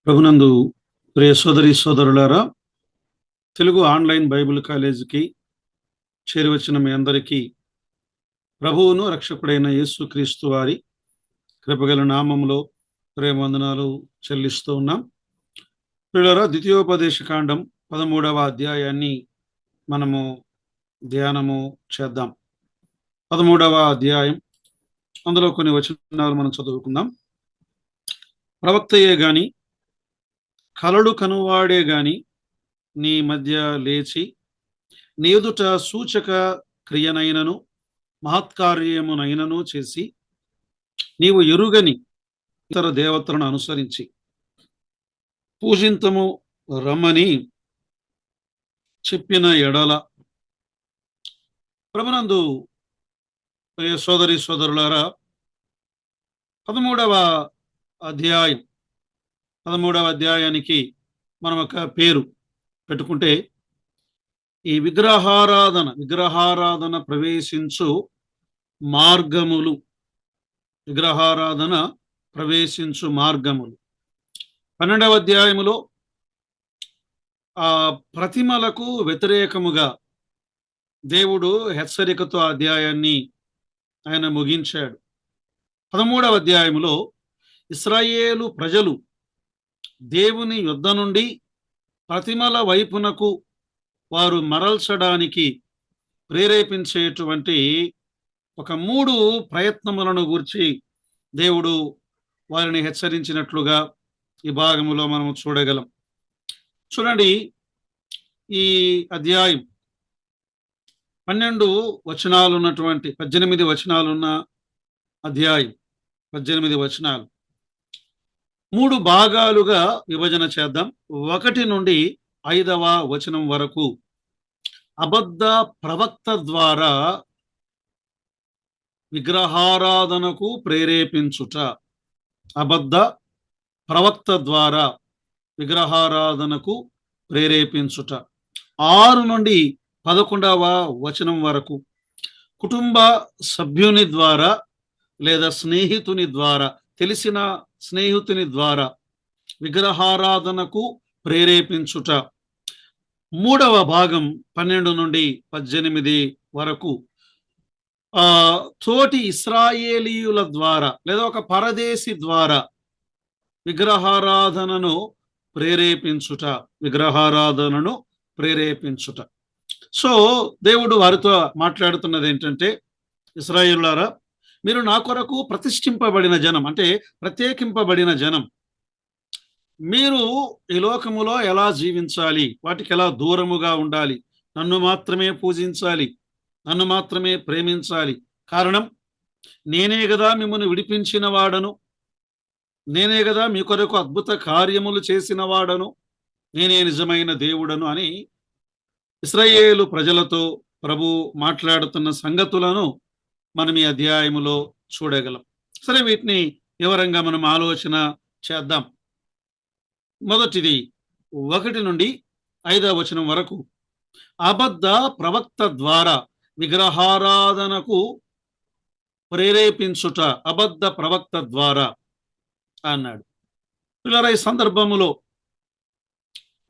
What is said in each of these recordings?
ప్రభునందు ప్రియ సోదరి సోదరులారా, తెలుగు ఆన్లైన్ బైబిల్ కాలేజీకి చేరివచ్చిన మీ అందరికీ ప్రభువును రక్షకుడైన యేసుక్రీస్తు వారి కృపగల నామములో ప్రేమవందనాలు చెల్లిస్తూ ఉన్నాం. ప్రియులారా, ద్వితీయోపదేశ కాండం 13వ అధ్యాయాన్ని మనము ధ్యానము చేద్దాం. 13వ అధ్యాయం, అందులో కొన్ని వచనాలు మనం చదువుకుందాం. ప్రవక్తయే గాని, కలడు కనువాడే గాని నీ మధ్య లేచి నీ ఎదుట సూచక క్రియనైనను మహత్కార్యమునైనను చేసి నీవు ఎరుగని ఇతర దేవతలను అనుసరించి పూజింతము రమ్మని చెప్పిన ఎడల. ప్రభునందు ప్రియ సోదరి సోదరులారా, 13వ అధ్యాయానికి మనం ఒక పేరు పెట్టుకుంటే, ఈ విగ్రహారాధన ప్రవేశించు మార్గములు. 12వ అధ్యాయములో ఆ ప్రతిమలకు వ్యతిరేకముగా దేవుడు హెచ్చరికతో అధ్యాయాన్ని ఆయన ముగించాడు. 13వ అధ్యాయములో ఇశ్రాయేలు ప్రజలు దేవుని యుద్ధ నుండి ప్రతిమల వైపునకు వారు మరల్చడానికి ప్రేరేపించేటువంటి ఒక 3 ప్రయత్నములను గూర్చి దేవుడు వారిని హెచ్చరించినట్లుగా ఈ భాగములో మనం చూడగలం. చూడండి, ఈ అధ్యాయం 12 వచనాలు ఉన్నటువంటి 18 వచనాలున్న అధ్యాయం, 18 వచనాలు 3 భాగాలుగా విభజన చేద్దాం. 1 నుండి 5వ వచనం వరకు అబద్ధ ప్రవక్త ద్వారా విగ్రహారాధనకు ప్రేరేపించుట. అబద్ధ ప్రవక్త ద్వారా విగ్రహారాధనకు ప్రేరేపించుట. 6 నుండి 11వ వచనం వరకు కుటుంబ సభ్యుని ద్వారా లేదా స్నేహితుని ద్వారా, తెలిసిన స్నేహితుని ద్వారా విగ్రహారాధనకు ప్రేరేపించుట. 3వ భాగం 12 నుండి 18 వరకు తోటి ఇశ్రాయేలీయుల ద్వారా లేదా ఒక పరదేశి ద్వారా విగ్రహారాధనను ప్రేరేపించుట. సో దేవుడు వారితో మాట్లాడుతున్నది ఏంటంటే, ఇశ్రాయేలులారా, మీరు నా కొరకు ప్రతిష్ఠింపబడిన జనం, అంటే ప్రత్యేకింపబడిన జనం. మీరు ఈ లోకములో ఎలా జీవించాలి, వాటికి ఎలా దూరముగా ఉండాలి, నన్ను మాత్రమే పూజించాలి, నన్ను మాత్రమే ప్రేమించాలి. కారణం, నేనే కదా మిమ్మల్ని విడిపించిన వాడను, నేనే కదా మీ కొరకు అద్భుత కార్యములు చేసిన వాడను, నేనే నిజమైన దేవుడను అని ఇశ్రాయేలు ప్రజలతో ప్రభు మాట్లాడుతున్న సంగతులను మనం ఈ అధ్యాయములో చూడగలం. సరే, వీటిని వివరంగా మనం ఆలోచన చేద్దాం. మొదటిది 1 నుండి 5వ వచనం వరకు అబద్ధ ప్రవక్త ద్వారా విగ్రహారాధనకు ప్రేరేపించుట. అబద్ధ ప్రవక్త ద్వారా అన్నాడు. పిల్లల, ఈ సందర్భములో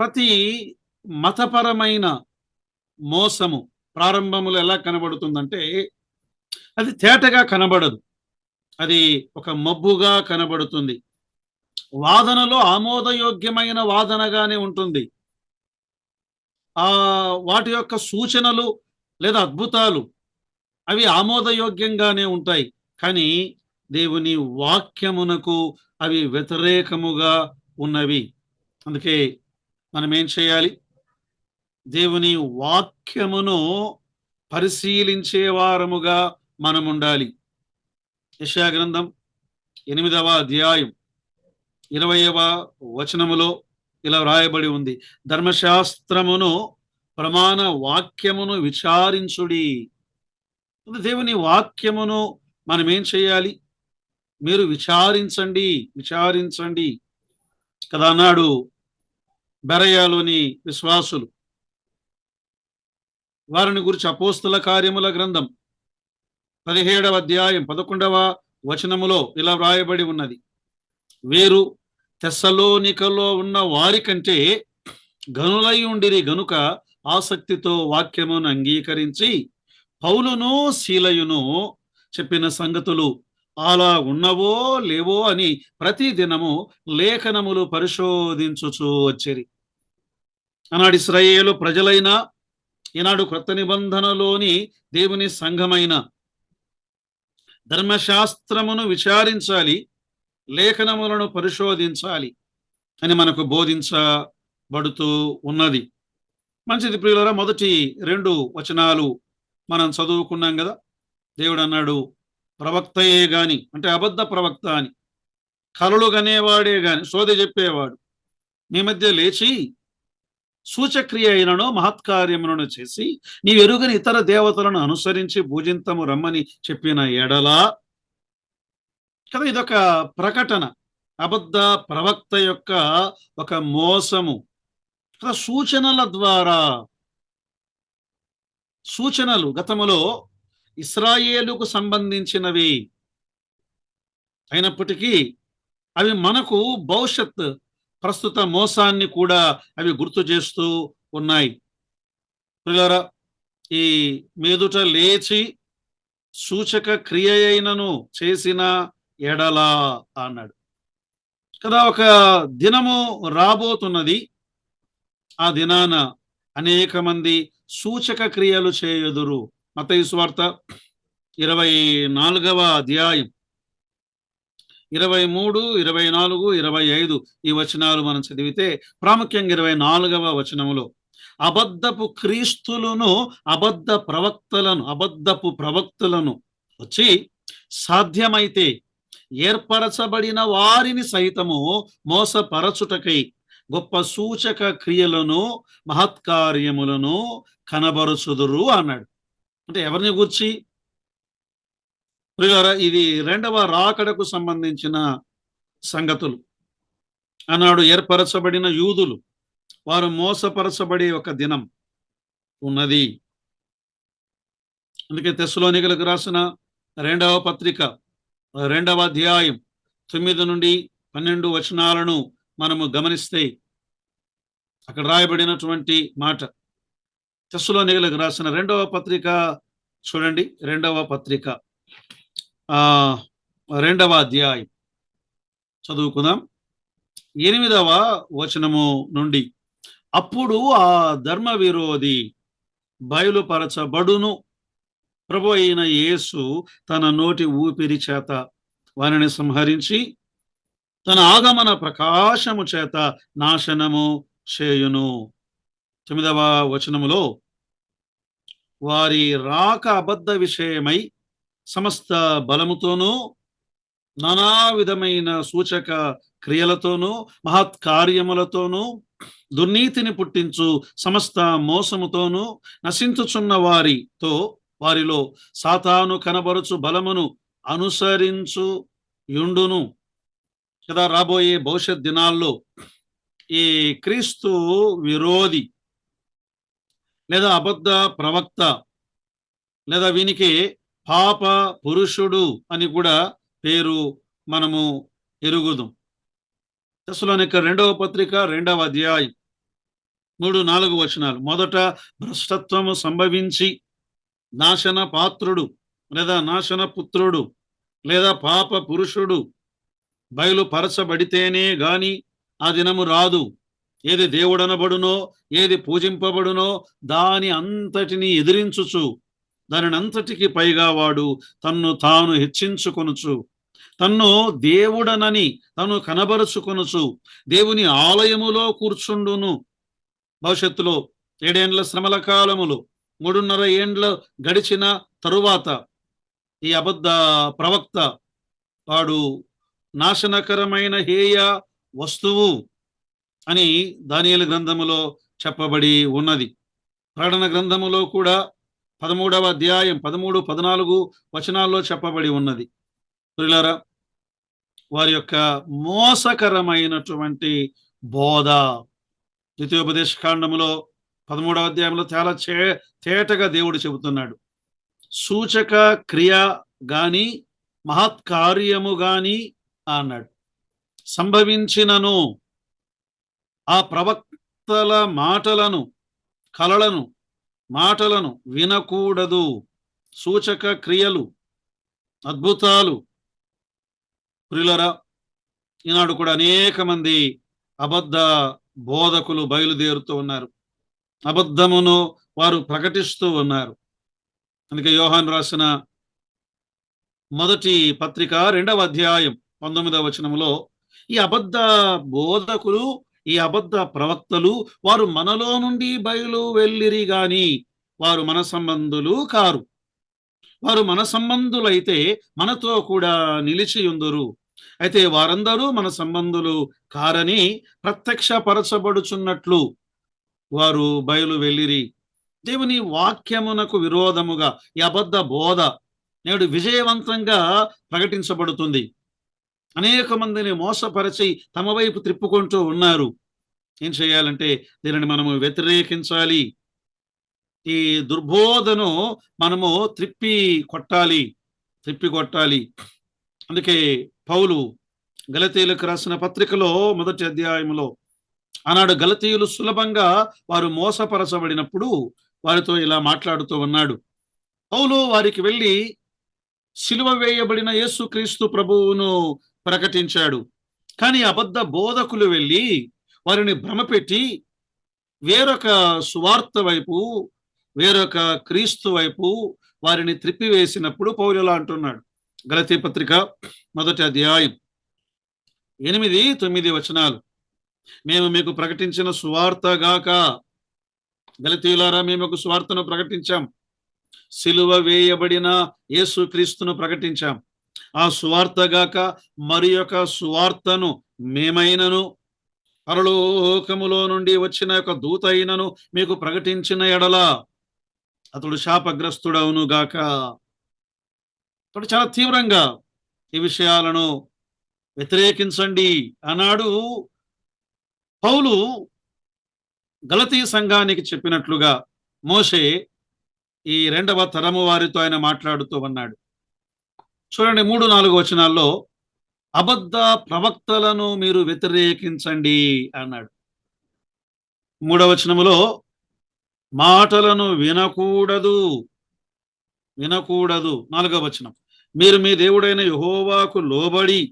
ప్రతి మతపరమైన మోసము ప్రారంభములో ఎలా కనబడుతుందంటే, అది తేటగా కనబడదు, అది ఒక మబ్బుగా కనబడుతుంది. వాదనలో ఆమోదయోగ్యమైన వాదనగానే ఉంటుంది. వాటి యొక్క సూచనలు లేదా అద్భుతాలు అవి ఆమోదయోగ్యంగానే ఉంటాయి. కానీ దేవుని వాక్యమునకు అవి వ్యతిరేకముగా ఉన్నవి. అందుకే మనం ఏం చేయాలి? దేవుని వాక్యమును పరిశీలించే వారముగా మనం ఉండాలి. యెషయా గ్రంథం 8వ అధ్యాయం 20వ వచనములో ఇలా వ్రాయబడి ఉంది, ధర్మశాస్త్రమును ప్రమాణ వాక్యమును విచారించుడి. దేవుని వాక్యమును మనం ఏం చేయాలి? మీరు విచారించండి కదా అన్నాడు బెరయాలోని విశ్వాసులు. వారిని గురించి అపోస్తల కార్యముల గ్రంథం 17వ అధ్యాయం 11వ వచనములో ఇలా వ్రాయబడి ఉన్నది, వీరు తెస్సలోనికలో ఉన్న వారి కంటే గనులై ఉండిరి గనుక ఆసక్తితో వాక్యమును అంగీకరించి పౌలును శీలయును చెప్పిన సంగతులు అలా ఉన్నవో లేవో అని ప్రతి దినము లేఖనములు పరిశోధించుచూ వచ్చిరి. ఆనాడు ఇశ్రాయేలు ప్రజలైన, ఈనాడు క్రొత్త నిబంధనలోని దేవుని సంఘమైన ధర్మశాస్త్రమును విచారించాలి, లేఖనములను పరిశోధించాలి అని మనకు బోధించబడుతూ ఉన్నది. మంచిది ప్రియులారా, మొదటి 2 వచనాలు మనం చదువుకున్నాం కదా. దేవుడు అన్నాడు, ప్రవక్తయే గాని, అంటే అబద్ధ ప్రవక్త అని, కలలు గనేవాడే గాని, సోదె చెప్పేవాడు మీ మధ్య లేచి సూచక్రియ అయినను మహత్కార్యములను చేసి నీవెరుగని ఇతర దేవతలను అనుసరించి పూజింతము రమ్మని చెప్పిన ఎడలా కదా. ఇదొక ప్రకటన, అబద్ధ ప్రవక్త యొక్క ఒక మోసము కదా. సూచనల ద్వారా, సూచనలు గతములో ఇశ్రాయేలుకు సంబంధించినవి అయినప్పటికీ అవి మనకు భవిష్యత్ ప్రస్తుత మోసాన్ని కూడా అవి గుర్తు చేస్తూ ఉన్నాయి. ప్రియులారా, ఈ మీదుట లేచి సూచక క్రియ అయినను చేసిన ఎడలా అన్నాడు కదా. ఒక దినము రాబోతున్నది, ఆ దినాన అనేక మంది సూచక క్రియలు చేయుదురు. మత్తయి సువార్త 24వ అధ్యాయం 23, 24, 25 ఈ వచనాలు మనం చదివితే, ప్రాముఖ్యంగా 24వ వచనములో అబద్ధపు క్రీస్తులను, అబద్ధపు ప్రవక్తలను వచ్చి సాధ్యమైతే ఏర్పరచబడిన వారిని సైతము మోసపరచుటకై గొప్ప సూచక క్రియలను మహత్కార్యములను కనబరుచుదురు అన్నాడు. అంటే ఎవరిని గూర్చి? ప్రియులారా, ఇది 2వ రాకడకు సంబంధించిన సంగతులు. అన్నాడు ఏర్పరచబడిన యూదులు, వారు మోసపరచబడే ఒక దినం ఉన్నది. అందుకే తెస్సలోనికలకు రాసిన 2వ పత్రిక 2వ అధ్యాయం 9 నుండి 12 వచనాలను మనము గమనిస్తే అక్కడ రాయబడినటువంటి మాట. తెస్సలోనికలకు రాసిన 2వ పత్రిక చూడండి, 2వ పత్రిక 2వ అధ్యాయం చదువుకుందాం. 8వ వచనము నుండి, అప్పుడు ఆ ధర్మ విరోధి బయలుపరచబడును, ప్రభు అయిన యేసు తన నోటి ఊపిరి చేత వారిని సంహరించి తన ఆగమన ప్రకాశము చేత నాశనము చేయును. 9వ వచనములో, వారి రాక అబద్ధ విషయమై సమస్త బలముతోనూ నానా విధమైన సూచక క్రియలతోనూ మహత్కార్యములతోనూ దుర్నీతిని పుట్టించు సమస్త మోసముతోనూ నశించుచున్న వారిలో సాతాను కనబరుచు బలమును అనుసరించు యుండును కదా. రాబోయే భవిష్యత్ దినాల్లో ఈ క్రీస్తు విరోధి లేదా అబద్ధ ప్రవక్త లేదా వీనికి పాప పురుషుడు అని కూడా పేరు మనము ఎరుగుదాం. తెస్సలోనిక 2వ పత్రిక 2వ అధ్యాయం 3, 4 వచనాలు. మొదట భ్రష్టత్వము సంభవించి నాశన పాత్రుడు లేదా నాశన పుత్రుడు లేదా పాప పురుషుడు బయలుపరచబడితేనే గాని ఆ దినము రాదు. ఏది దేవుడనబడునో, ఏది పూజింపబడునో దాని అంతటిని ఎదిరించుచు, దానిని అంతటికి పైగా వాడు తన్ను తాను హెచ్చించుకొనుచు, తన్ను దేవుడనని తను కనబరుచుకొనుచు దేవుని ఆలయములో కూర్చుండును. భవిష్యత్తులో 7 ఏండ్ల శ్రమల కాలములు 3.5 ఏండ్లు గడిచిన తరువాత ఈ అబద్ధ ప్రవక్త వాడు నాశనకరమైన హేయ వస్తువు అని దానియేలు గ్రంథములో చెప్పబడి ఉన్నది. ప్రకటన గ్రంథములో కూడా 13వ అధ్యాయం 13, 14 వచనాల్లో చెప్పబడి ఉన్నది. ప్రియులారా, వారి యొక్క మోసకరమైనటువంటి బోధ ద్వితీయోపదేశ కాండములో 13వ అధ్యాయంలో చాలా తేటగా దేవుడు చెబుతున్నాడు. సూచక క్రియ గాని మహత్కార్యము గాని అన్నాడు. సంభవించినను ఆ ప్రవక్తల మాటలను, కలలను, మాటలను వినకూడదు. సూచక క్రియలు, అద్భుతాలు. ప్రియులారా, ఈనాడు కూడా అనేక మంది అబద్ధ బోధకులు బయలుదేరుతూ ఉన్నారు. అబద్ధమును వారు ప్రకటిస్తూ ఉన్నారు. అందుకే యోహాను రాసిన మొదటి పత్రిక 2వ అధ్యాయం 19వ వచనములో ఈ అబద్ధ బోధకులు, ఈ అబద్ధ ప్రవక్తలు వారు మనలో నుండి బయలు వెళ్ళిరి గాని వారు మన సంబంధులు కారు. వారు మన సంబంధులైతే మనతో కూడా నిలిచి ఉందురు. అయితే వారందరూ మన సంబంధులు కారని ప్రత్యక్షపరచబడుచున్నట్లు వారు బయలు వెళ్ళిరి. దేవుని వాక్యమునకు విరోధముగా ఈ అబద్ధ బోధ నేడు విజయవంతంగా ప్రకటించబడుతుంది. అనేక మందిని మోసపరిచి తమ వైపు త్రిప్పుకుంటూ ఉన్నారు. ఏం చేయాలంటే దీనిని మనము వ్యతిరేకించాలి. ఈ దుర్బోధను మనము త్రిప్పి కొట్టాలి. అందుకే పౌలు గలతీయులకు రాసిన పత్రికలో మొదటి అధ్యాయంలో ఆనాడు గలతీయులు సులభంగా వారు మోసపరచబడినప్పుడు వారితో ఇలా మాట్లాడుతూ ఉన్నాడు. పౌలు వారికి వెళ్ళి సిలువ వేయబడిన యేసుక్రీస్తు ప్రభువును ప్రకటించాడు. కానీ అబద్ధ బోధకులు వెళ్ళి వారిని భ్రమపెట్టి వేరొక సువార్త వైపు, వేరొక క్రీస్తు వైపు వారిని త్రిప్పివేసినప్పుడు పౌలు ఇలా అంటున్నాడు. గలతీ పత్రిక మొదటి అధ్యాయం 8, 9 వచనాలు. మేము మీకు ప్రకటించిన సువార్త గాక, గలతీయులారా మేము ఒక సువార్తను ప్రకటించాం. సిలువ వేయబడిన యేసుక్రీస్తును ప్రకటించాం. ఆ సువార్త గాక మరి యొక్క సువార్తను మేమైనను పరలోకములో నుండి వచ్చిన యొక్క దూత అయినను మీకు ప్రకటించిన ఎడల అతడు శాపగ్రస్తుడవును గాక. అతడు చాలా తీవ్రంగా ఈ విషయాలను వ్యతిరేకించండి అన్నాడు. పౌలు గలతీ సంఘానికి చెప్పినట్లుగా మోషే ఈ 2వ తరము వారితో ఆయన మాట్లాడుతూ ఉన్నాడు. చూడండి 3, 4 వచనాల్లో అబద్ధ ప్రవక్తలను మీరు వ్యతిరేకించండి అన్నాడు. 3వ వచనములో మాటలను వినకూడదు. 4వ వచనం, మీరు మీ దేవుడైన యెహోవాకు లోబడి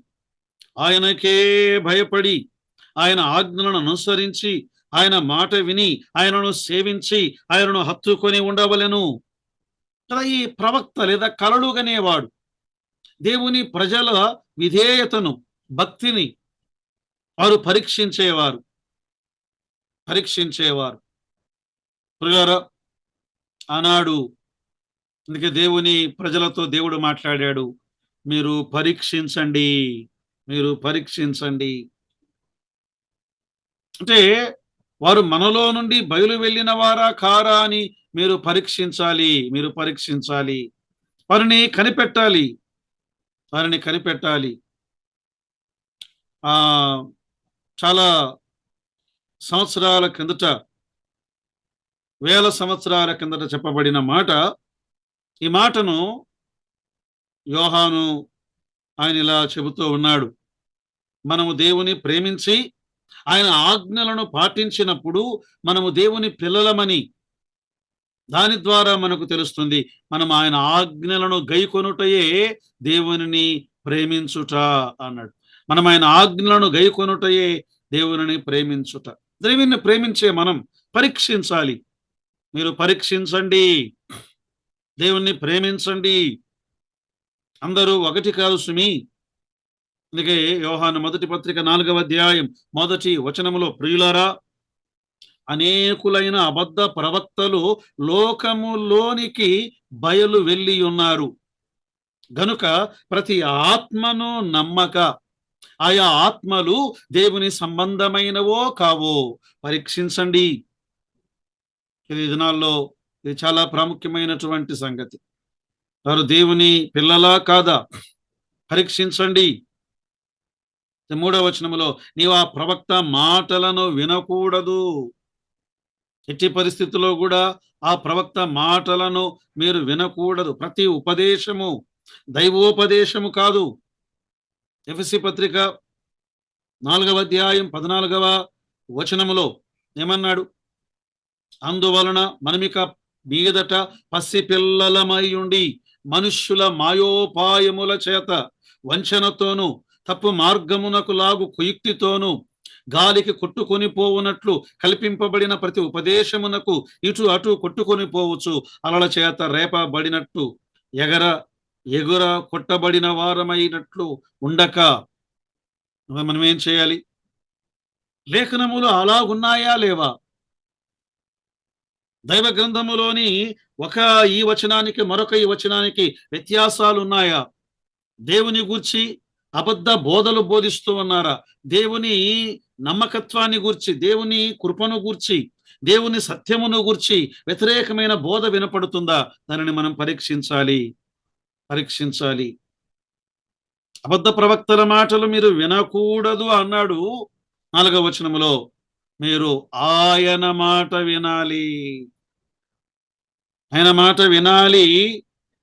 ఆయనకే భయపడి ఆయన ఆజ్ఞలను అనుసరించి ఆయన మాట విని ఆయనను సేవించి ఆయనను హత్తుకొని ఉండవలెను. కదా, ఈ ప్రవక్త లేదా కలలుగనేవాడు దేవుని ప్రజల విధేయతను, భక్తిని వారు పరీక్షించేవారు. ప్రియులారా, ఆనాడు అందుకే దేవుని ప్రజలతో దేవుడు మాట్లాడాడు, మీరు పరీక్షించండి. అంటే వారు మనలో నుండి బయలు వెళ్ళిన వారా కారా అని మీరు పరీక్షించాలి. వారిని కనిపెట్టాలి. చాలా సంవత్సరాల కిందట, వేల సంవత్సరాల కిందట చెప్పబడిన మాట. ఈ మాటను యోహాను ఆయన ఇలా చెబుతూ ఉన్నాడు. మనము దేవుని ప్రేమించి ఆయన ఆజ్ఞలను పాటించినప్పుడు మనము దేవుని పిల్లలమని దాని ద్వారా మనకు తెలుస్తుంది. మనం ఆయన ఆజ్ఞలను గైకొనుటయే దేవునిని ప్రేమించుట అన్నాడు. మనం ఆయన ఆజ్ఞలను గైకొనుటయే దేవునిని ప్రేమించుట. దేవుని ప్రేమించే మనం పరీక్షించాలి. మీరు పరీక్షించండి, దేవుణ్ణి ప్రేమించండి. అందరూ ఒకటి కాదు సుమి. అందుకే యోహాను మొదటి పత్రిక 4వ అధ్యాయం 1 వచనములో, ప్రియులారా, అనేకులైన అబద్ధ ప్రవక్తలు లోకములోనికి బయలు వెళ్ళి ఉన్నారు గనుక ప్రతి ఆత్మను నమ్మక ఆయా ఆత్మలు దేవుని సంబంధమైనవో కావో పరీక్షించండి. ఈ దినాల్లో ఇది చాలా ప్రాముఖ్యమైనటువంటి సంగతి. వారు దేవుని పిల్లలా కాదా పరీక్షించండి. 3వ వచనములో, నీవు ఆ ప్రవక్త మాటలను వినకూడదు. ఎట్టి పరిస్థితుల్లో కూడా ఆ ప్రవక్త మాటలను మీరు వినకూడదు. ప్రతి ఉపదేశము దైవోపదేశము కాదు. ఎఫెసీ పత్రిక 4వ అధ్యాయం 14వ వచనములో ఏమన్నాడు? అందువలన మనమిక మీదట పసిపిల్లలమై ఉండి మనుష్యుల మాయోపాయముల చేత వంచనతోనూ తప్పు మార్గమునకు లాగు కుయుక్తితోనూ గాలికి కొట్టుకొని పోవునట్లు కల్పింపబడిన ప్రతి ఉపదేశమునకు ఇటు అటు కొట్టుకొని పోవచ్చు అలల చేత రేపబడినట్టు ఎగర ఎగుర కొట్టబడిన వారమైనట్లు ఉండక మనం ఏం చేయాలి? లేఖనములు అలాగున్నాయా లేవా? దైవ గ్రంథములోని ఒక ఈ వచనానికి మరొక ఈ వచనానికి వ్యత్యాసాలు ఉన్నాయా? దేవుని గూర్చి అబద్ధ బోధలు బోధిస్తూ ఉన్నారా? దేవుని నమ్మకత్వాన్ని గూర్చి, దేవుని కృపను గూర్చి, దేవుని సత్యమును గూర్చి వ్యతిరేకమైన బోధ వినపడుతుందా? దానిని మనం పరీక్షించాలి. అబద్ధ ప్రవక్తల మాటలు మీరు వినకూడదు అన్నాడు 4వ వచనములో. మీరు ఆయన మాట వినాలి. ఆయన మాట వినాలి.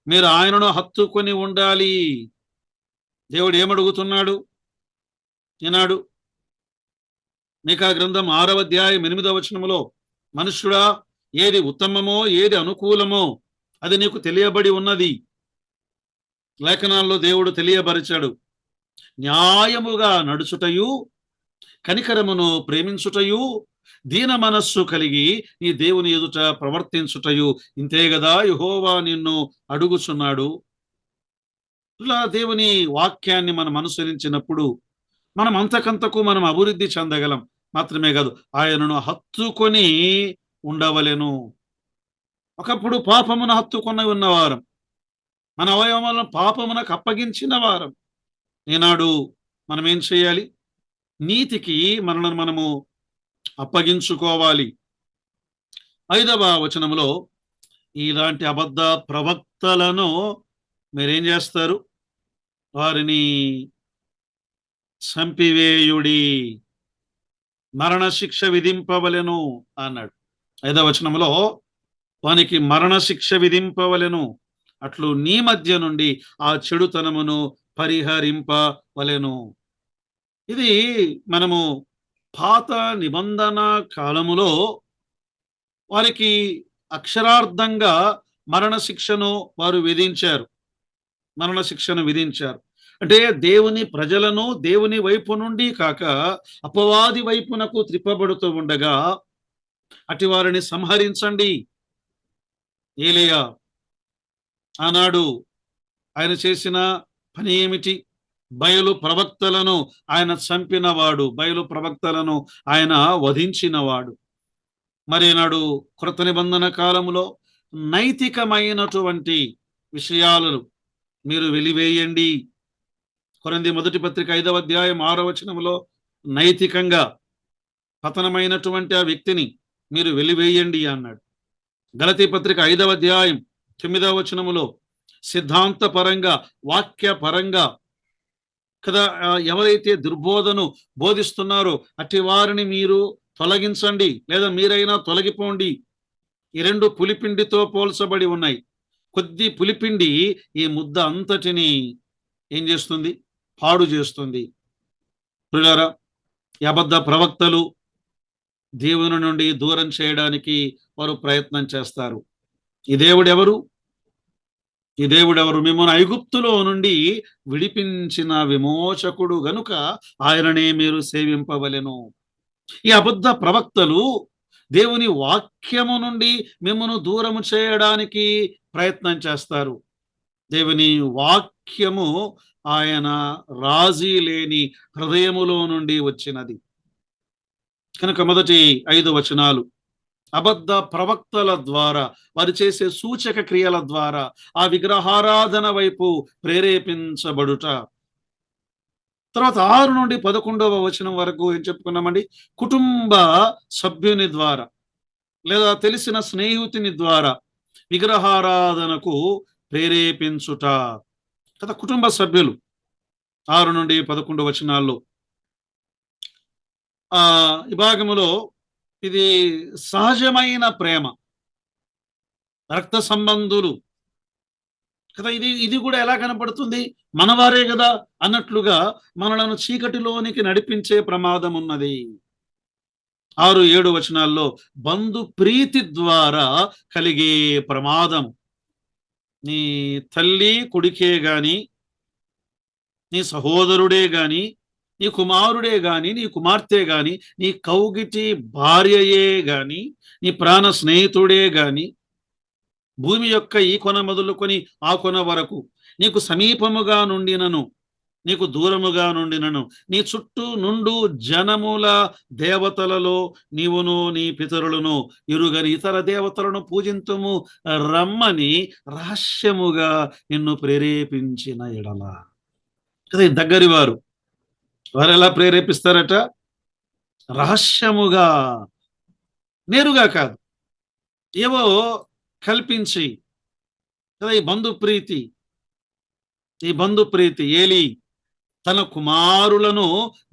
మీరు ఆయనను హత్తుకొని ఉండాలి. దేవుడు ఏమడుగుతున్నాడు ఈనాడు? మీకా గ్రంథం 6వ అధ్యాయం 8వ వచనములో, మనుష్యుడా, ఏది ఉత్తమమో ఏది అనుకూలమో అది నీకు తెలియబడి ఉన్నది. లేఖనాల్లో దేవుడు తెలియబరిచాడు. న్యాయముగా నడుచుటయు కనికరమును ప్రేమించుటయు దీన మనస్సు కలిగి ఈ దేవుని ఎదుట ప్రవర్తించుటయు ఇంతే గదా యెహోవా నిన్ను అడుగుచున్నాడు. ఇలా దేవుని వాక్యాన్ని మనం అనుసరించినప్పుడు మనం అంతకంతకు మనం అభివృద్ధి చెందగలం. మాత్రమే కాదు, ఆయనను హత్తుకొని ఉండవలెను. ఒకప్పుడు పాపమును హత్తుకొని ఉన్నవారం, మన అవయవములను పాపమునకు అప్పగించిన వారం. ఈనాడు మనం ఏం చేయాలి? నీతికి మనలను మనము అప్పగించుకోవాలి. 5వ వచనములో ఇలాంటి అబద్ధ ప్రవక్తలను మీరేం చేస్తారు? వారిని చంపివేయుడి, మరణశిక్ష విధింపవలెను అన్నాడు. 5వ వచనములో వానికి మరణశిక్ష విధింపవలెను, అట్లు నీ మధ్య నుండి ఆ చెడుతనమును పరిహరింపవలెను. ఇది మనము పాత నిబంధన కాలములో వారికి అక్షరార్థంగా మరణశిక్షను విధించారు. అంటే దేవుని ప్రజలను దేవుని వైపు నుండి కాక అపవాది వైపునకు త్రిప్పబడుతూ ఉండగా అటు వారిని సంహరించండి. ఏలియా ఆనాడు ఆయన చేసిన పని ఏమిటి? బయలు ప్రవక్తలను ఆయన చంపినవాడు, బయలు ప్రవక్తలను ఆయన వధించినవాడు. మరి నాడు కృత నిబంధన కాలములో నైతికమైనటువంటి విషయాలను మీరు వెలివేయండి. కొరింథీ మొదటి పత్రిక 5వ అధ్యాయం 6వ వచనములో నైతికంగా పతనమైనటువంటి ఆ వ్యక్తిని మీరు వెలివేయండి అన్నాడు. గలతీ పత్రిక 5వ అధ్యాయం 9వ వచనములో సిద్ధాంతపరంగా, వాక్యపరంగా కదా ఎవరైతే దుర్బోధను బోధిస్తున్నారో అట్టి వారిని మీరు తొలగించండి, లేదా మీరైనా తొలగిపోండి. ఈ రెండు పులిపిండితో పోల్చబడి ఉన్నాయి. కొద్ది పులిపిండి ఈ ముద్ద అంతటిని ఏం చేస్తుంది? పాడు చేస్తుంది. ప్రియులారా, ఈ అబద్ధ ప్రవక్తలు దేవుని నుండి దూరం చేయడానికి వారు ప్రయత్నం చేస్తారు. ఈ దేవుడెవరు? మిమ్మల్ని ఐగుప్తులో నుండి విడిపించిన విమోచకుడు గనుక ఆయననే మీరు సేవింపవలెను. ఈ అబద్ధ ప్రవక్తలు దేవుని వాక్యము నుండి మిమ్మల్ని దూరము చేయడానికి ప్రయత్నం చేస్తారు. దేవుని వాక్యము ఆయన రాజీ లేని హృదయములో నుండి వచ్చినది కనుక మొదటి 5 వచనాలు అబద్ధ ప్రవక్తల ద్వారా, వారు చేసే సూచక క్రియల ద్వారా ఆ విగ్రహారాధన వైపు ప్రేరేపించబడుట. తర్వాత 6 నుండి 11వ వచనం వరకు ఏం చెప్పుకున్నామండి? కుటుంబ సభ్యుని ద్వారా లేదా తెలిసిన స్నేహితుని ద్వారా విగ్రహారాధనకు ప్రేరేపించుట కదా. కుటుంబ సభ్యులు 6 నుండి 11 వచనాల్లో ఈ భాగములో ఇది సహజమైన ప్రేమ, రక్త సంబంధులు కదా. ఇది ఇది కూడా ఎలా కనపడుతుంది? మనవారే కదా అన్నట్లుగా మనలను చీకటిలోనికి నడిపించే ప్రమాదం ఉన్నది. 6-7 వచనాల్లో బంధు ప్రీతి ద్వారా కలిగే ప్రమాదం. నీ తల్లి కొడుకే గాని, నీ సహోదరుడే గాని, నీ కుమారుడే గాని, నీ కుమార్తె గాని, నీ కౌగిటి భార్యయే గాని, నీ ప్రాణ స్నేహితుడే గాని, భూమి యొక్క ఈ కొన మొదలుకొని ఆ కొన వరకు నీకు సమీపముగా నుండినను, నీకు దూరముగా నుండినను, నీ చుట్టూ నుండు జనముల దేవతలలో నీవును నీ పితరులను ఇరుగని ఇతర దేవతలను పూజింతుము రమ్మని రహస్యముగా నిన్ను ప్రేరేపించిన ఎడల. కదా, ఈ దగ్గరి వారు వారు ఎలా ప్రేరేపిస్తారట? రహస్యముగా, నేరుగా కాదు, ఏవో కల్పించి. కదా, ఈ బంధు ప్రీతి ఏలి తన కుమారులను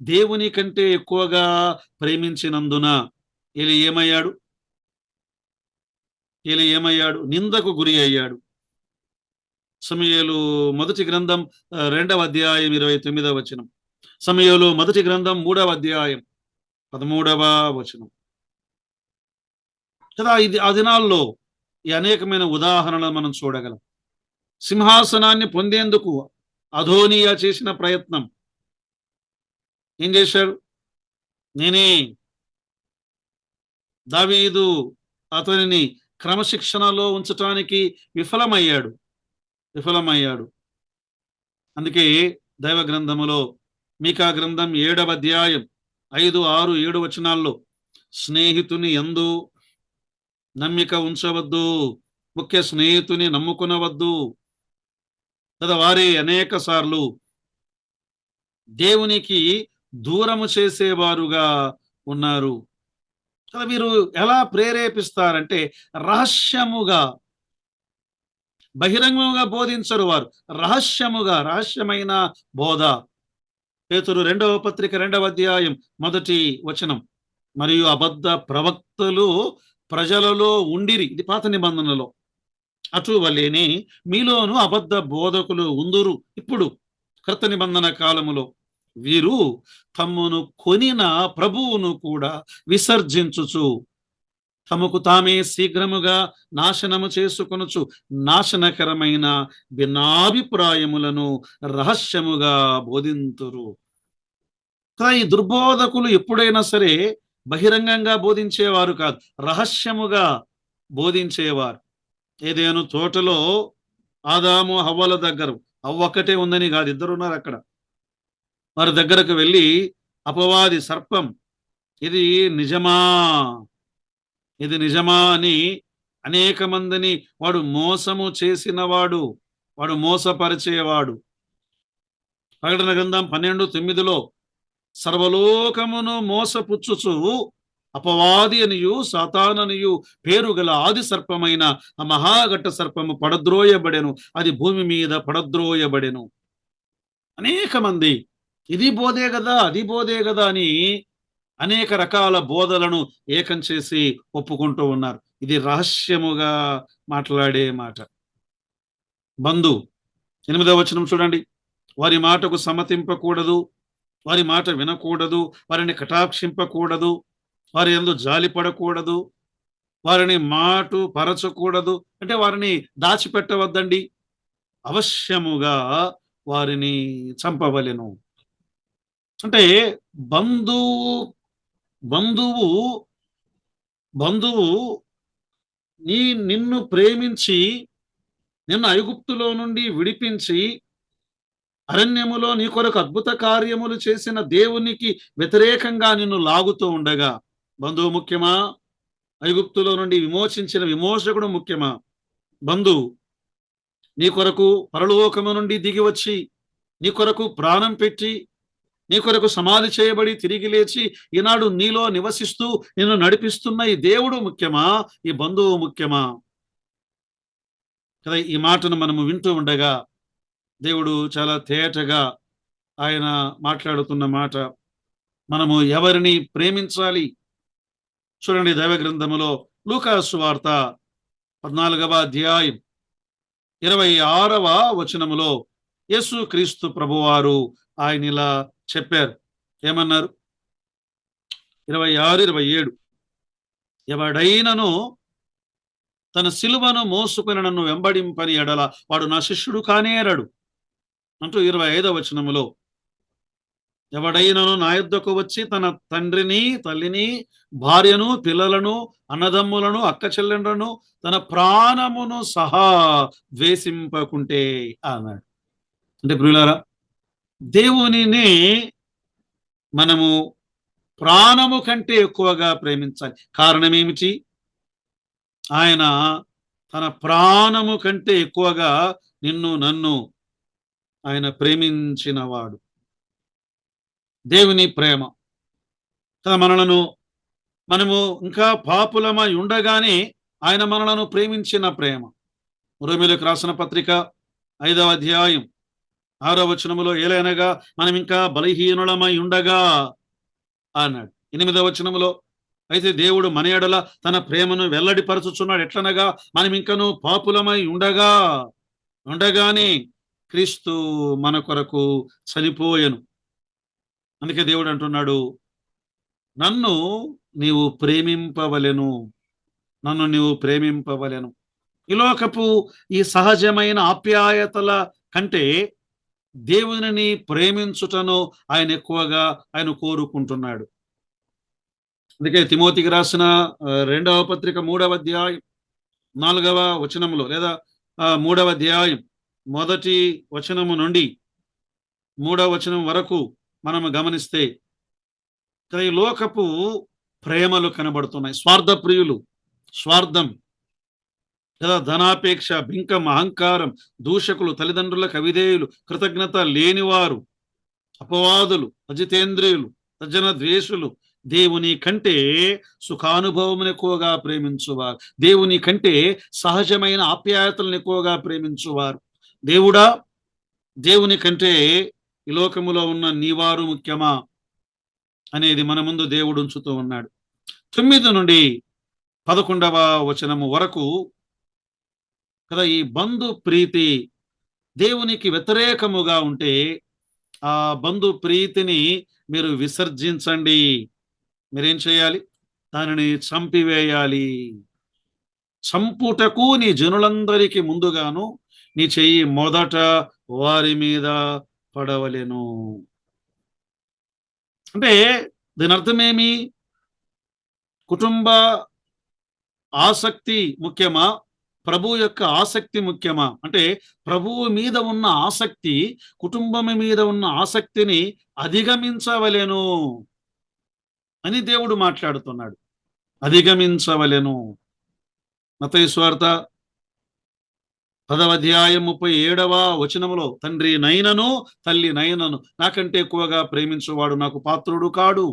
దేవుని కంటే ఎక్కువగా ప్రేమించినందున ఏలి ఏమయ్యాడు? నిందకు గురి అయ్యాడు. సమూయేలు మొదటి గ్రంథం 2వ అధ్యాయం 29వ వచనం. సమూయేలు మొదటి గ్రంథం 3వ అధ్యాయం 13వ వచనం. కదా, ఇది ఆ దినాల్లో ఈ అనేకమైన ఉదాహరణలు మనం చూడగలం. సింహాసనాన్ని పొందేందుకు అధోనియా చేసిన ప్రయత్నం ఏం చేశాడు? నేనే దావీదు అతనిని క్రమశిక్షణలో ఉంచటానికి విఫలమయ్యాడు. అందుకే దైవ గ్రంథములో మీకా గ్రంథం 7వ అధ్యాయం 5, 6, 7 వచనాల్లో స్నేహితుని యందు నమ్మిక ఉంచవద్దు, ముఖ్య స్నేహితుని నమ్ముకునవద్దు కదా. వారే అనేక సార్లు దేవునికి దూరము చేసేవారుగా ఉన్నారు కదా. వీరు ఎలా ప్రేరేపిస్తారంటే రహస్యముగా, బహిరంగముగా బోధించరు వారు. రహస్యమైన బోధ. పేతురు 2వ పత్రిక 2వ అధ్యాయం 1వ వచనం. మరియు అబద్ధ ప్రవక్తలు ప్రజలలో ఉండిరి, ఇది పాత నిబంధనలో. అటువలేని మీలోను అబద్ధ బోధకులు ఉందురు ఇప్పుడు క్రొత్త నిబంధన కాలములో. వీరు తమ్మును కొనిన ప్రభువును కూడా విసర్జించుచు తమకు తామే శీఘ్రముగా నాశనము చేసుకొనుచు నాశనకరమైన భిన్నాభిప్రాయములను రహస్యముగా బోధింతురు. ఈ దుర్బోధకులు ఎప్పుడైనా సరే బహిరంగంగా బోధించేవారు కాదు, రహస్యముగా బోధించేవారు. ఏదేను తోటలో ఆదాము హవ్వల దగ్గర, హవ్వ ఒక్కటే ఉందని కాదు, ఇద్దరున్నారు అక్కడ. వారి దగ్గరకు వెళ్ళి అపవాది సర్పం ఇది నిజమా అని అనేక మందిని వాడు మోసము చేసినవాడు, వాడు మోసపరిచేవాడు. ప్రకటన గ్రంథం 12:9లో సర్వలోకమును మోసపుచ్చుచు అపవాది అనియు సాతాననియు పేరు గల ఆది సర్పమైన ఆ మహాఘట్ట సర్పము పడద్రోయబడెను, అది భూమి మీద పడద్రోయబడెను. అనేక మంది ఇది బోధే కదా, అది బోధే కదా అని అనేక రకాల బోధలను ఏకం చేసి ఒప్పుకుంటూ ఉన్నారు. ఇది రహస్యముగా మాట్లాడే మాట. బంధు 8వ వచనం చూడండి. వారి మాటకు సమ్మతింపకూడదు, వారి మాట వినకూడదు, వారిని కటాక్షింపకూడదు, వారి యందు జాలిపడకూడదు, వారిని మాటు పరచకూడదు. అంటే వారిని దాచిపెట్టవద్దండి, అవశ్యముగా వారిని చంపవలెను. అంటే బంధువు నిన్ను ప్రేమించి నిన్ను ఐగుప్తులో నుండి విడిపించి అరణ్యములో నీ కొరకు అద్భుత కార్యములు చేసిన దేవునికి వ్యతిరేకంగా నిన్ను లాగుతూ ఉండగా బంధువు ముఖ్యమా? ఐగుప్తులో నుండి విమోచించిన విమోచకుడు ముఖ్యమా? బంధువు నీ కొరకు పరలోకము నుండి దిగి వచ్చి నీ కొరకు ప్రాణం పెట్టి నీ కొరకు సమాధి చేయబడి తిరిగి లేచి ఈనాడు నీలో నివసిస్తూ నిన్ను నడిపిస్తున్న ఈ దేవుడు ముఖ్యమా? ఈ బంధువు ముఖ్యమా? కదా, ఈ మాటను మనము వింటూ ఉండగా దేవుడు చాలా తేటగా ఆయన మాట్లాడుతున్న మాట. మనము ఎవరిని ప్రేమించాలి? చూడండి, దైవ గ్రంథములో లూకా సువార్త 14వ అధ్యాయం 26వ వచనములో యేసు క్రీస్తు ప్రభువారు ఆయన ఇలా చెప్పారు. ఏమన్నారు? 26, 27. ఎవడైనను తన సిలువను మోసుకొని నన్ను వెంబడింపని ఎడల వాడు నా శిష్యుడు కానేరడు అంటూ 25వ వచనములో, ఎవడైనను నా యొద్దకు వచ్చి తన తండ్రిని, తల్లిని, భార్యను, పిల్లలను, అన్నదమ్ములను, అక్క చెల్లెండ్లను, తన ప్రాణమును సహా ద్వేషింపకుంటే అన్నాడు. అంటే ప్రియులారా, దేవునిని మనము ప్రాణము కంటే ఎక్కువగా ప్రేమించాలి. కారణం ఏమిటి? ఆయన తన ప్రాణము కంటే ఎక్కువగా నిన్ను నన్ను ఆయన ప్రేమించినవాడు. దేవుని ప్రేమ మనము ఇంకా పాపులమై ఉండగానే ఆయన మనలను ప్రేమించిన ప్రేమ. రోమీయులకు రాసిన పత్రిక 5వ అధ్యాయం 6వ వచనములో, ఏలైనగా మనం ఇంకా బలహీనులమై ఉండగా అన్నాడు. 8వ వచనములో, అయితే దేవుడు మన ఎడల తన ప్రేమను వెల్లడిపరచుచున్నాడు. ఎట్లనగా మనం ఇంకను పాపులమై ఉండగానే క్రీస్తు మన కొరకు చనిపోయెను. అందుకే దేవుడు అంటున్నాడు, నన్ను నీవు ప్రేమింపవలెను, నన్ను నీవు ప్రేమింపవలెను. ఈ లోకపు ఈ సహజమైన ఆప్యాయతల కంటే దేవునిని ప్రేమించుటను ఆయన ఎక్కువగా ఆయన కోరుకుంటున్నాడు. అందుకే తిమోతికి రాసిన 2వ పత్రిక 3వ అధ్యాయం 4వ వచనములో, లేదా 3వ అధ్యాయం 1వ వచనము నుండి 3వ వచనం వరకు మనము గమనిస్తే ఈ లోకపు ప్రేమలు కనబడుతున్నాయి. స్వార్థ ప్రియులు, స్వార్థం, లేదా ధనాపేక్ష, బింకం, అహంకారం, దూషకులు, తల్లిదండ్రులకు అవిధేయులు, కృతజ్ఞత లేనివారు, అపవాదులు, అజితేంద్రియులు, సజ్జన ద్వేషులు, దేవుని కంటే సుఖానుభవమును ఎక్కువగా ప్రేమించువారు, దేవుని కంటే సహజమైన ఆప్యాయతలను ఎక్కువగా ప్రేమించువారు. దేవుడా, దేవుని కంటే ఈ లోకములో ఉన్న నీవారు ముఖ్యమా అనేది మన ముందు దేవుడు ఉంచుతూ ఉన్నాడు. 9 నుండి 11వ వచనము వరకు కదా, ఈ బంధు ప్రీతి దేవునికి వ్యతిరేకముగా ఉంటే ఆ బంధు ప్రీతిని మీరు విసర్జించండి. మీరేం చేయాలి? దానిని చంపివేయాలి. చంపుటకు నీ జనులందరికీ ముందుగాను నీ చెయ్యి మొదట వారి మీద పడవలెను. అంటే దీని అర్థమేమి? కుటుంబ ఆసక్తి ముఖ్యమా, ప్రభు యొక్క ఆసక్తి ముఖ్యమా? అంటే ప్రభువు మీద ఉన్న ఆసక్తి కుటుంబం మీద ఉన్న ఆసక్తిని అధిగమించవలెను అని దేవుడు మాట్లాడుతున్నాడు. అధిగమించవలెను. మత్తయి సువార్త 10వ అధ్యాయం 37వ వచనములో, తండ్రి నైనను తల్లి నైనను నాకంటే ఎక్కువగా ప్రేమించువాడు నాకు పాత్రుడు కాడు.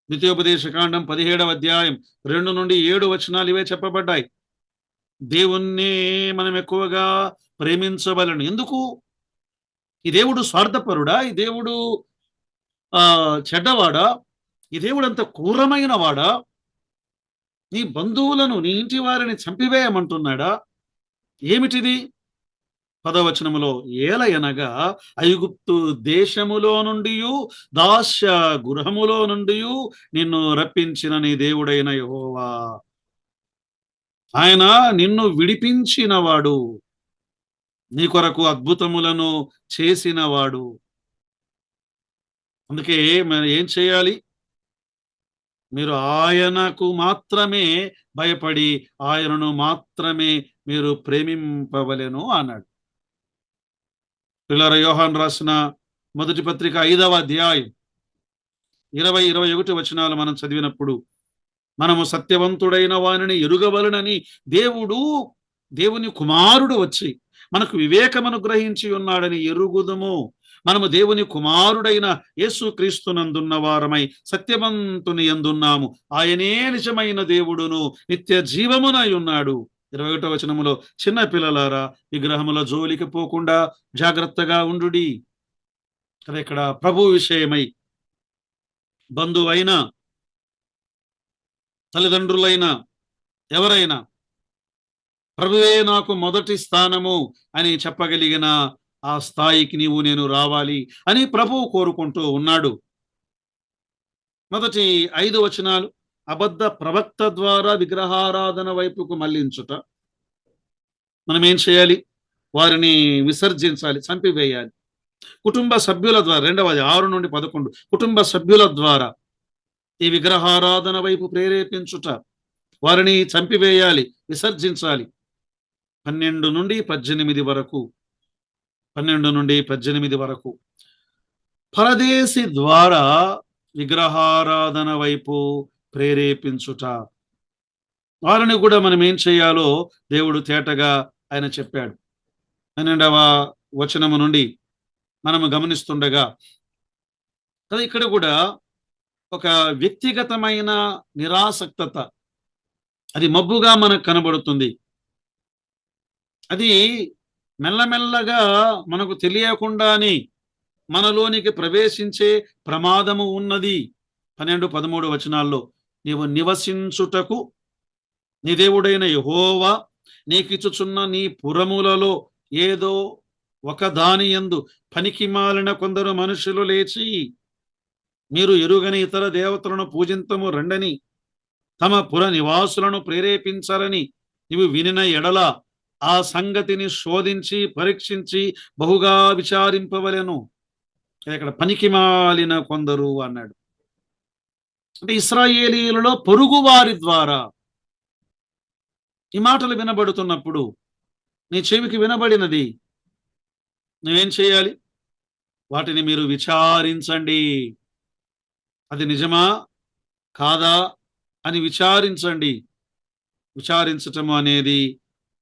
ద్వితీయోపదేశకాండం 17వ అధ్యాయం 2 నుండి 7 వచనాలు ఇవే చెప్పబడ్డాయి. దేవుణ్ణి మనం ఎక్కువగా ప్రేమించవలను. ఎందుకు? ఈ దేవుడు స్వార్థపరుడా? ఈ దేవుడు చెడ్డవాడా? ఈ దేవుడు అంత క్రూరమైన వాడా? నీ బంధువులను, నీ ఇంటి వారిని చంపివేయమంటున్నాడా? ఏమిటిది? 10వ వచనములో, ఏలయనగా ఐగుప్తు దేశములో నుండి, దాస్య గృహములో నుండి నిన్ను రప్పించిన నీ దేవుడైన యెహోవా, ఆయన నిన్ను విడిపించినవాడు, నీ కొరకు అద్భుతములను చేసినవాడు. అందుకే మరి ఏం చేయాలి? మీరు ఆయనకు మాత్రమే భయపడి ఆయనను మాత్రమే మీరు ప్రేమింపవలెను అన్నాడు. పిల్లల యోహాను రాసిన మొదటి పత్రిక 5వ అధ్యాయం 20, 21 వచనాలు మనం చదివినప్పుడు, మనము సత్యవంతుడైన వానిని ఎరుగవలనని దేవుని కుమారుడు వచ్చి మనకు వివేకమును గ్రహించి ఉన్నాడని ఎరుగుదుము. మనము దేవుని కుమారుడైన యేసు క్రీస్తునందున్న వారమై సత్యవంతుని యందున్నాము. ఆయనే నిజమైన దేవుడును నిత్య జీవమునై ఉన్నాడు. 21వ వచనములో, చిన్న పిల్లలారా విగ్రహముల జోలికి పోకుండా జాగ్రత్తగా ఉండుడి. కదా, ఇక్కడ ప్రభు విషయమై బంధువైనా తల్లిదండ్రులైనా ఎవరైనా ప్రభువే నాకు మొదటి స్థానము అని చెప్పగలిగిన ఆ స్థాయికి నేను రావాలి అని ప్రభువు కోరుకుంటూ ఉన్నాడు. మొదటి 5 వచనాలు అబద్ధ ప్రవక్త ద్వారా విగ్రహారాధన వైపుకు మళ్లించుట. మనం ఏం చేయాలి? వారిని విసర్జించాలి, చంపివేయాలి. కుటుంబ సభ్యుల ద్వారా, రెండవది 6-11, కుటుంబ సభ్యుల ద్వారా ఈ విగ్రహారాధన వైపు ప్రేరేపించుట, వారిని చంపివేయాలి, విసర్జించాలి. 12-18 వరకు, 12-18 వరకు పరదేశి ద్వారా విగ్రహారాధన వైపు ప్రేరేపించుట. వారిని కూడా మనం ఏం చేయాలో దేవుడు తేటగా ఆయన చెప్పాడు. 12వ వచనము నుండి మనము గమనిస్తుండగా కదా, ఇక్కడ కూడా ఒక వ్యక్తిగతమైన నిరాసక్తత అది మబ్బుగా మనకు కనబడుతుంది. అది మెల్లమెల్లగా మనకు తెలియకుండానే మనలోనికి ప్రవేశించే ప్రమాదము ఉన్నది. 12-13 వచనాల్లో నీవు నివసించుటకు నీ దేవుడైన యెహోవా నీకిచ్చుచున్న నీ పురములలో ఏదో ఒక దాని యందు పనికిమాలిన కొందరు మనుషులు లేచి మీరు ఎరుగని ఇతర దేవతలను పూజింతము రండని తమ పుర నివాసులను ప్రేరేపించారని నీవు వినిన ఎడల ఆ సంగతిని శోధించి పరీక్షించి బహుగా విచారింపవలెను. ఇక్కడ పనికిమాలిన కొందరు అన్నాడు. అంటే ఇశ్రాయేలీయులలో పొరుగు వారి ద్వారా ఈ మాటలు వినబడుతున్నప్పుడు నీ చెవికి వినబడినది, నువ్వేం చేయాలి? వాటిని మీరు విచారించండి. అది నిజమా కాదా అని విచారించండి. విచారించటము అనేది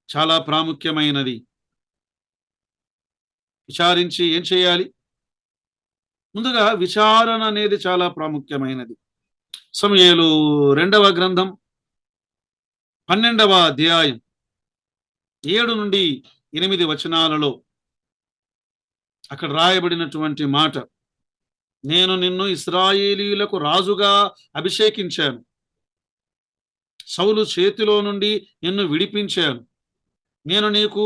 చాలా ప్రాముఖ్యమైనది. విచారించి ఏం చేయాలి? ముందుగా విచారణ అనేది చాలా ప్రాముఖ్యమైనది. సమూయేలు 2వ గ్రంథం 12వ అధ్యాయం 7-8 వచనాలలో అక్కడ రాయబడినటువంటి మాట, నేను నిన్ను ఇశ్రాయేలీయులకు రాజుగా అభిషేకించాను, సౌలు చేతిలో నుండి నిన్ను విడిపించాను, నేను నీకు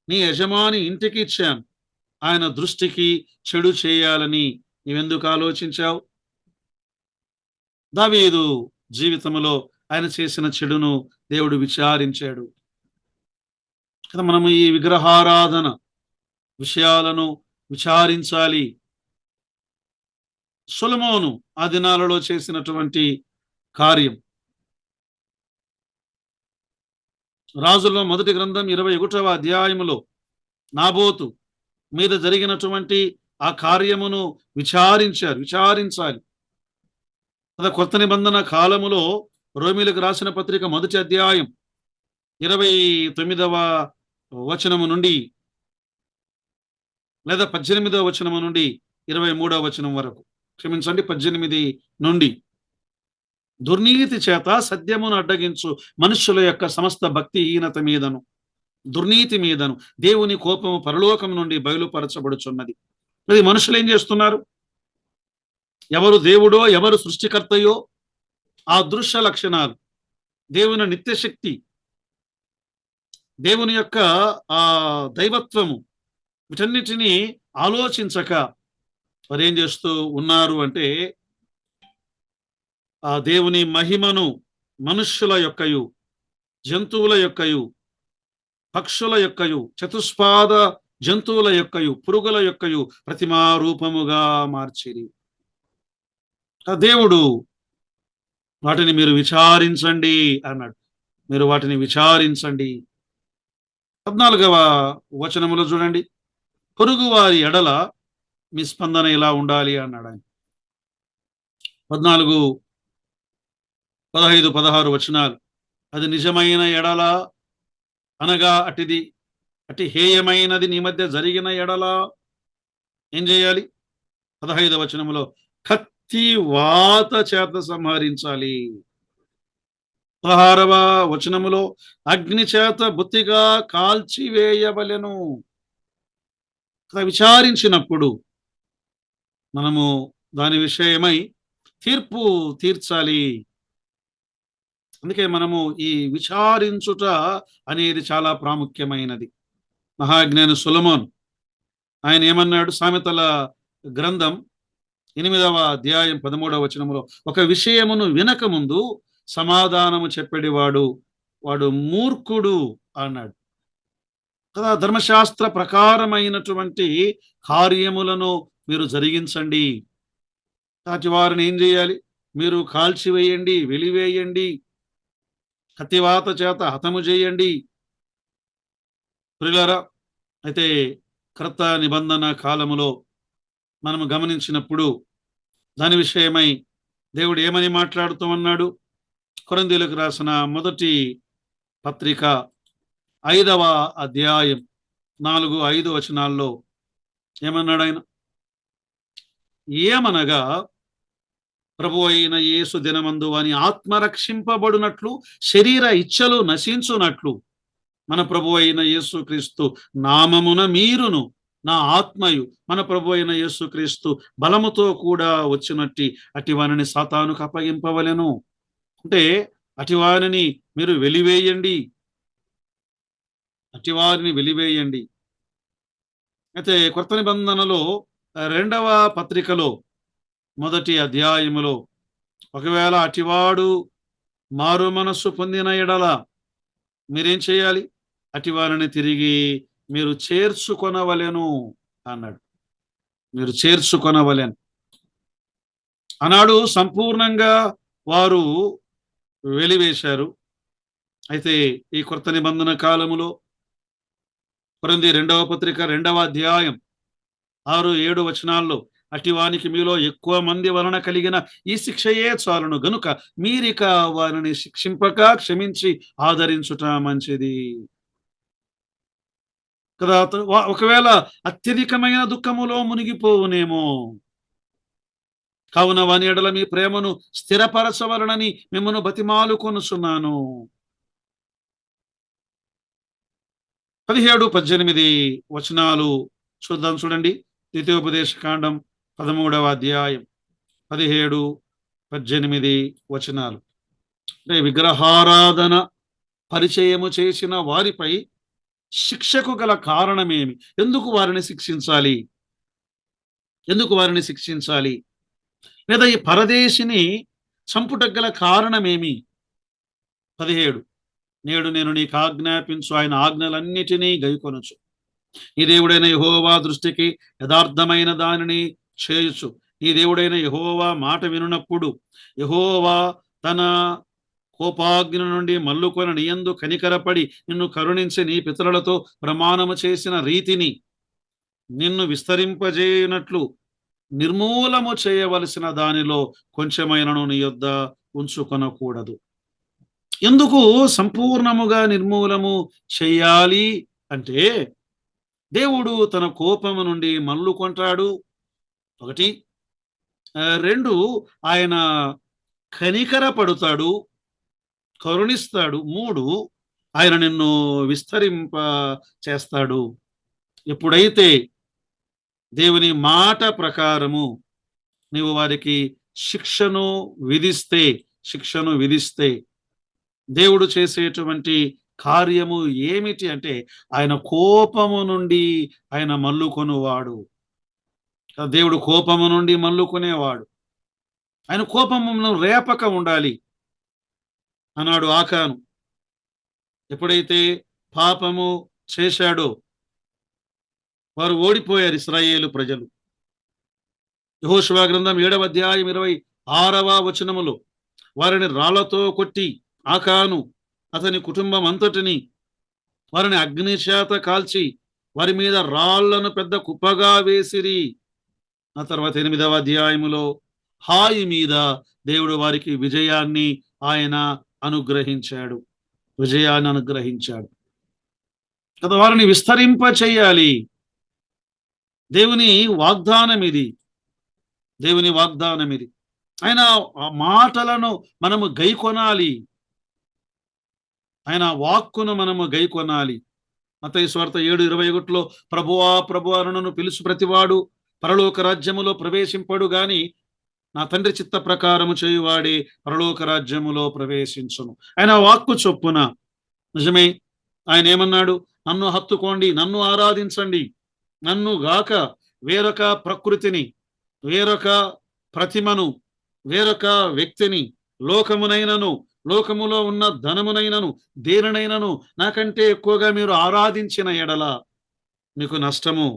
నీ యజమాని ఇంటికి ఇచ్చాను, ఆయన దృష్టికి చెడు చేయాలని నీవెందుకు ఆలోచించావు? దావీదు జీవితంలో ఆయన చేసిన చెడును దేవుడు విచారించాడు కదా. మనము ఈ విగ్రహారాధన విషయాలను విచారించాలి. సొలొమోను ఆ దినాలలో చేసినటువంటి కార్యం, రాజుల మొదటి గ్రంథం 21వ అధ్యాయములో నాబోతు మీద జరిగినటువంటి ఆ కార్యమును విచారించాలి. అదే కొత్త నిబంధన కాలములో రోమీలకు రాసిన పత్రిక మొదటి అధ్యాయం 29వ వచనము నుండి లేదా 18వ వచనము నుండి 23వ వచనం వరకు, క్షమించండి 18 నుండి, దుర్నీతి చేత సత్యమును అడ్డగించు మనుష్యుల యొక్క సమస్త భక్తిహీనత మీదను దుర్నీతి మీదను దేవుని కోపము పరలోకం నుండి బయలుపరచబడుచున్నది. అది మనుషులు ఏం చేస్తున్నారు? ఎవరు దేవుడో ఎవరు సృష్టికర్తయో ఆ దృశ్య లక్షణాలు, దేవుని నిత్యశక్తి, దేవుని యొక్క ఆ దైవత్వము, వీటన్నిటినీ ఆలోచించక వారు ఏం చేస్తూ ఉన్నారు అంటే, ఆ దేవుని మహిమను మనుష్యుల యొక్కయు, జంతువుల యొక్కయు, పక్షుల యొక్కయు, చతుష్పాద జంతువుల యొక్కయు, పురుగుల యొక్కయు ప్రతిమా రూపముగా మార్చిరి. దేవుడు వాటిని మీరు విచారించండి అన్నాడు. మీరు వాటిని విచారించండి. 14వ వచనములో చూడండి, పొరుగు వారి ఎడల మీ స్పందన ఇలా ఉండాలి అన్నాడు ఆయన. 14, 15, 16 వచనాలు, అది నిజమైన ఎడల అనగా అతి హేయమైనది నీ మధ్య జరిగిన ఎడల ఏం చేయాలి? 15వ వచనములో కత్తి వాత చేత సంహరించాలి. 16వ వచనములో అగ్ని చేత బొత్తిగా కాల్చివేయవలెను. విచారించినప్పుడు మనము దాని విషయమై తీర్పు తీర్చాలి. అందుకే మనము ఈ విచారించుట అనేది చాలా ప్రాముఖ్యమైనది. మహాజ్ఞాని సొలొమోన్ ఆయన ఏమన్నాడు? సామెతల గ్రంథం 8వ అధ్యాయం 13వ వచనములో, ఒక విషయమును వినక ముందు సమాధానము చెప్పేవాడు వాడు మూర్ఖుడు అన్నాడు కదా. ధర్మశాస్త్ర ప్రకారమైనటువంటి కార్యములను మీరు జరిగించండి. అటు వారిని ఏం చేయాలి? మీరు కాల్చివేయండి, వెలివేయండి, కత్తివాత చేత హతము చేయండి. ప్రియులారా, అయితే క్రొత్త నిబంధన కాలములో మనము గమనించినప్పుడు దాని విషయమై దేవుడు ఏమని మాట్లాడుతూ ఉన్నాడు? కొరింథీయులకు రాసిన మొదటి పత్రిక 5వ అధ్యాయం 4, 5 వచనాల్లో ఏమన్నాడు ఆయన? ఏమనగా ప్రభు అయిన యేసు దినమందు వాని ఆత్మ రక్షింపబడినట్లు శరీర ఇచ్చలు నశించునట్లు మన ప్రభు అయిన యేసుక్రీస్తు నామమున మీరును నా ఆత్మయు మన ప్రభు అయిన యేసుక్రీస్తు బలముతో కూడా వచ్చినట్టి అటి వారిని సాతానుకు అప్పగింపవలెను. అంటే అటి వారిని మీరు వెలివేయండి, అటి వారిని వెలివేయండి. అయితే కొత్త నిబంధనలో 2వ పత్రికలో మొదటి అధ్యాయములో, ఒకవేళ అటివాడు మారు మనస్సు పొందిన ఎడల మీరేం చేయాలి? అటి వారిని తిరిగి మీరు చేర్చుకొనవలెను అన్నాడు. మీరు చేర్చుకొనవలెను అన్నాడు. సంపూర్ణంగా వారు వెలివేశారు. అయితే ఈ కొత్త నిబంధన కాలములో కొరింథీ 2వ పత్రిక 2వ అధ్యాయం 6, 7 వచనాల్లో అటివానికి మీలో ఎక్కువ మంది వలన కలిగిన ఈ శిక్షయే చాలును గనుక మీరిక వారిని శిక్షింపక క్షమించి ఆదరించుట మంచిది కదా. ఒకవేళ అత్యధికమైన దుఃఖములో మునిగిపోవునేమో, కావున వాని ఎడల మీ ప్రేమను స్థిరపరచవలనని మిమ్మను బతిమాలు కొనుచున్నాను. 17, 18 వచనాలు చూద్దాం. చూడండి, ద్వితీయోపదేశ కాండం 13వ అధ్యాయం 17, 18 వచనాలు. అంటే విగ్రహారాధన పరిచయము చేసిన వారిపై శిక్షకు గల కారణమేమి? ఎందుకు వారిని శిక్షించాలి? ఎందుకు వారిని శిక్షించాలి? లేదా ఈ పరదేశిని చంపుటకు గల కారణమేమి? 17, నేడు నేను నీకు ఆజ్ఞాపించు ఆయన ఆజ్ఞలన్నిటినీ గైకొనొచ్చు. ఈ దేవుడైన యెహోవా దృష్టికి యథార్థమైన దానిని చేయుచు. ఈ దేవుడైన యెహోవా మాట వినున్నప్పుడు యెహోవా తన కోపాగ్ని నుండి మల్లుకొని నీ యందు కనికరపడి నిన్ను కరుణించి నీ పితరులతో ప్రమాణము చేసిన రీతిని నిన్ను విస్తరింపజేయునట్లు నిర్మూలము చేయవలసిన దానిలో కొంచెమైనను నీ యొద్ద ఉంచుకొనకూడదు. ఎందుకు సంపూర్ణముగా నిర్మూలము చెయ్యాలి అంటే, దేవుడు తన కోపము నుండి మల్లుకొంటాడు 1, 2 ఆయన కనికర పడుతాడు, కరుణిస్తాడు, 3 ఆయన నిన్ను విస్తరింప చేస్తాడు. ఎప్పుడైతే దేవుని మాట ప్రకారము నీవు వారికి శిక్షను విధిస్తే దేవుడు చేసేటువంటి కార్యము ఏమిటి అంటే, ఆయన కోపము నుండి ఆయన మల్లుకొనువాడు. దేవుడు కోపము నుండి మల్లుకునేవాడు. ఆయన కోపమును రేపక ఉండాలి అన్నాడు ఆకాను. ఎప్పుడైతే పాపము చేశాడో వారు ఓడిపోయారు ఇశ్రాయేలు ప్రజలు. యెహోషువ గ్రంథం 7వ అధ్యాయం 26వ వచనములో వారిని రాళ్లతో కొట్టి ఆకాను అతని కుటుంబం అంతటిని వారిని అగ్ని చేత కాల్చి వారి మీద రాళ్లను పెద్ద కుప్పగా వేసిరి. ఆ తర్వాత 8వ అధ్యాయములో హాయి మీద దేవుడు వారికి విజయాన్ని ఆయన అనుగ్రహించాడు. కదా, వారిని విస్తరింప చెయ్యాలి. దేవుని వాగ్దానం ఇది. ఆయన మాటలను మనము గైకొనాలి, ఆయన వాక్కును మనము గైకొనాలి. మత్తయి సువార్త 7:21లో ప్రభువా ప్రభువా నన్ను పిలుచు ప్రతివాడు పరలోక రాజ్యములో ప్రవేశింపడు గాని నా తండ్రి చిత్త ప్రకారము చేయువాడే పరలోక రాజ్యములో ప్రవేశించును. ఆయన వాక్కు చొప్పున నిజమే, ఆయన ఏమన్నాడు? నన్ను హత్తుకోండి, నన్ను ఆరాధించండి, నన్ను గాక వేరొక ప్రకృతిని, వేరొక ప్రతిమను, వేరొక వ్యక్తిని, లోకమునైనను, లోకములో ఉన్న ధనమునైనను, దేనినైనను నాకంటే ఎక్కువగా మీరు ఆరాధించిన ఎడల మీకు నష్టము.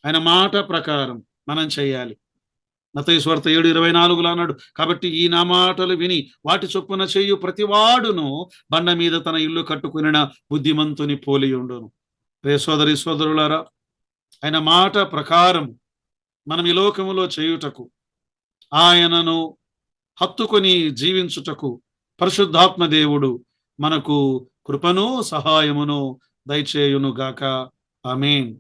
ఆయన మాట ప్రకారం మనం చేయాలి. మత్తయి సువార్త 7:24 అన్నాడు, కాబట్టి ఈ నా మాటలు విని వాటి చొప్పున చేయు ప్రతివాడును బండ మీద తన ఇల్లు కట్టుకునిన బుద్ధిమంతుని పోలియుండును. ప్రియ సోదరి సోదరులారా, ఆయన మాట ప్రకారం మనం ఈ లోకములో చేయుటకు, ఆయనను హత్తుకొని జీవించుటకు పరిశుద్ధాత్మ దేవుడు మనకు కృపను సహాయమును దయచేయునుగాక. ఆమేన్.